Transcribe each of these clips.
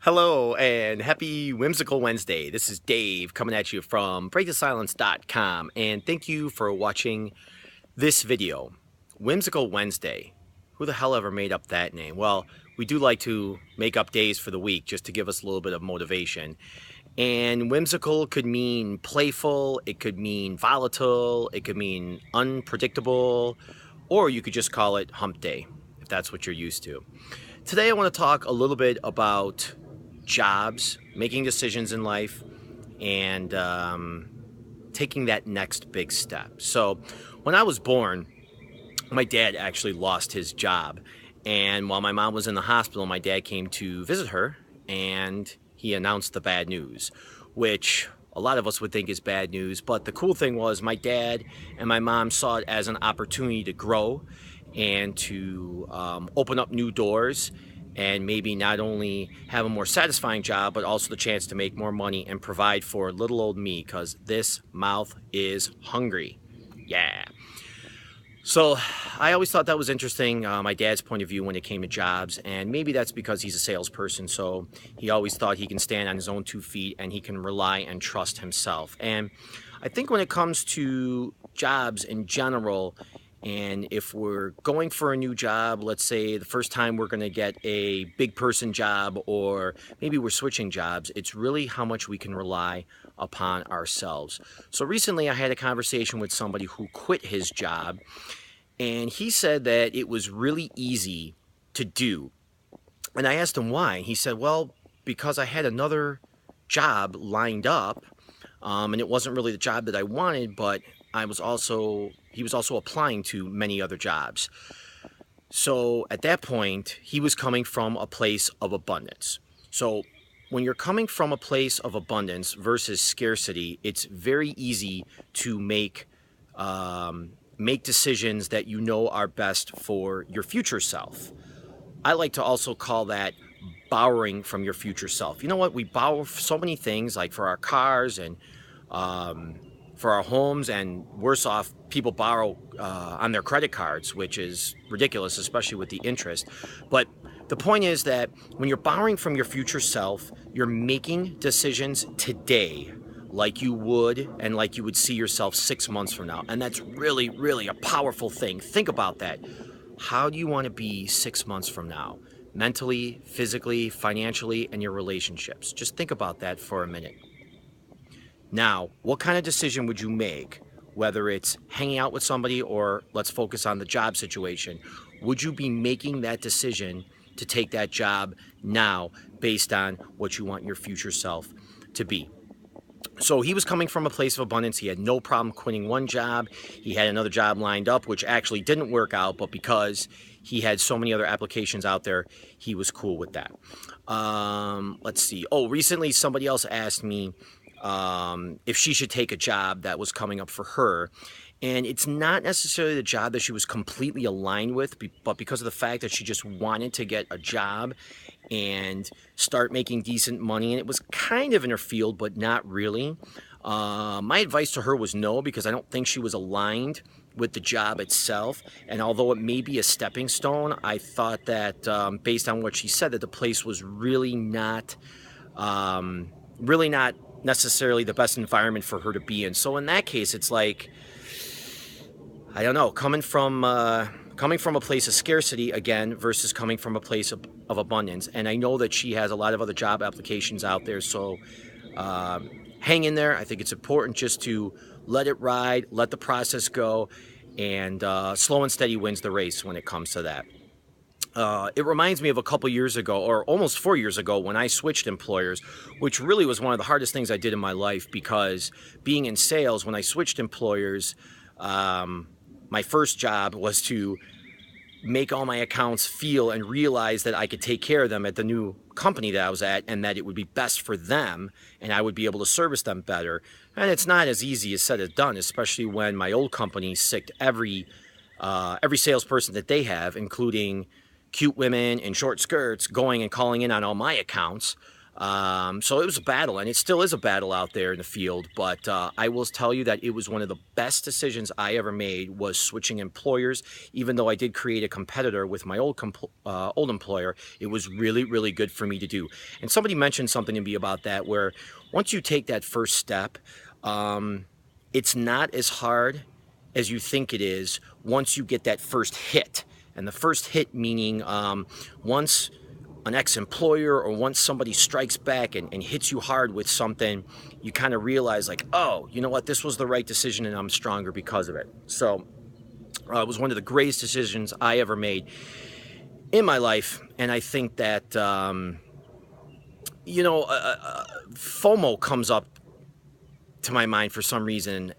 Hello and happy Whimsical Wednesday. This is Dave coming at you from breakthesilence.com, and thank you for watching this video. Whimsical Wednesday. Who the hell ever made up that name? Well, we do like to make up days for the week just to give us a little bit of motivation. And whimsical could mean playful, it could mean volatile, it could mean unpredictable, or you could just call it hump day if that's what you're used to. Today I want to talk a little bit about jobs, making decisions in life, and taking that next big step. So when I was born, my dad actually lost his job. And while my mom was in the hospital, my dad came to visit her and he announced the bad news, which a lot of us would think is bad news. But the cool thing was my dad and my mom saw it as an opportunity to grow and to open up new doors and maybe not only have a more satisfying job, but also the chance to make more money and provide for little old me, because this mouth is hungry. Yeah. So I always thought that was interesting, my dad's point of view when it came to jobs, and maybe that's because he's a salesperson, so he always thought he can stand on his own 2 feet and he can rely and trust himself. And I think when it comes to jobs in general, and if we're going for a new job, let's say the first time we're going to get a big person job, or maybe we're switching jobs, it's really how much we can rely upon ourselves. So recently I had a conversation with somebody who quit his job, and he said that it was really easy to do. And I asked him why. He said, well, because I had another job lined up, and it wasn't really the job that I wanted, but he was also applying to many other jobs. So at that point, he was coming from a place of abundance. So when you're coming from a place of abundance versus scarcity, it's very easy to make decisions that you know are best for your future self. I like to also call that borrowing from your future self. You know what? We borrow so many things, like for our cars and for our homes, and worse off, people borrow on their credit cards, which is ridiculous, especially with the interest. But the point is that when you're borrowing from your future self, you're making decisions today like you would and like you would see yourself 6 months from now. And that's really, really a powerful thing. Think about that. How do you want to be 6 months from now? Mentally, physically, financially, and your relationships. Just think about that for a minute. Now, what kind of decision would you make, whether it's hanging out with somebody or let's focus on the job situation? Would you be making that decision to take that job now based on what you want your future self to be? So he was coming from a place of abundance. He had no problem quitting one job. He had another job lined up, which actually didn't work out, but because he had so many other applications out there, he was cool with that. Let's see. Oh, recently somebody else asked me if she should take a job that was coming up for her. And it's not necessarily the job that she was completely aligned with, but because of the fact that she just wanted to get a job and start making decent money. And it was kind of in her field, but not really. My advice to her was no, because I don't think she was aligned with the job itself. And although it may be a stepping stone, I thought that based on what she said, that the place was really not necessarily the best environment for her to be in. So in that case, it's like, I don't know, coming from a place of scarcity again versus coming from a place of abundance. And I know that she has a lot of other job applications out there, so hang in there. I think it's important just to let it ride, let the process go, and slow and steady wins the race when it comes to that. It reminds me of a couple years ago, or almost 4 years ago, when I switched employers, which really was one of the hardest things I did in my life, because being in sales, when I switched employers, my first job was to make all my accounts feel and realize that I could take care of them at the new company that I was at, and that it would be best for them and I would be able to service them better. And it's not as easy as said as done, especially when my old company sicked every salesperson that they have, including cute women in short skirts, going and calling in on all my accounts. So it was a battle, and it still is a battle out there in the field. But I will tell you that it was one of the best decisions I ever made was switching employers. Even though I did create a competitor with my old employer, it was really, really good for me to do. And somebody mentioned something to me about that, where once you take that first step, it's not as hard as you think it is once you get that first hit. And the first hit meaning once an ex-employer or once somebody strikes back and hits you hard with something, you kind of realize like, oh, you know what, this was the right decision and I'm stronger because of it. So it was one of the greatest decisions I ever made in my life. And I think that, FOMO comes up to my mind for some reason.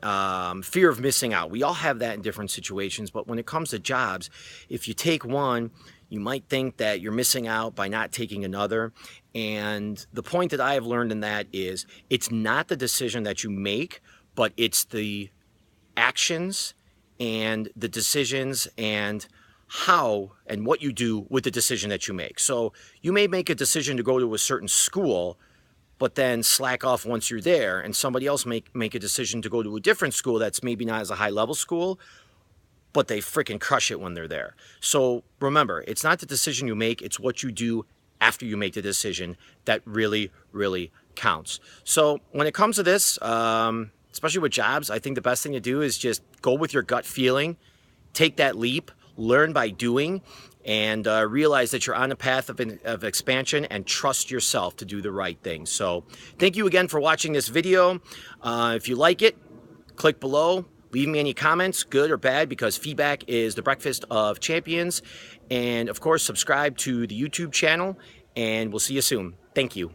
Fear of missing out. We all have that in different situations, but when it comes to jobs, if you take one, you might think that you're missing out by not taking another. And the point that I have learned in that is it's not the decision that you make, but it's the actions and the decisions and how and what you do with the decision that you make. So you may make a decision to go to a certain school, but then slack off once you're there, and somebody else make a decision to go to a different school that's maybe not as a high level school, but they freaking crush it when they're there. So remember, it's not the decision you make, it's what you do after you make the decision that really, really counts. So when it comes to this, especially with jobs, I think the best thing to do is just go with your gut feeling, take that leap, learn by doing, and realize that you're on a path of expansion, and trust yourself to do the right thing. So thank you again for watching this video. If you like it, click below. Leave me any comments, good or bad, because feedback is the breakfast of champions. And of course, subscribe to the YouTube channel, and we'll see you soon. Thank you.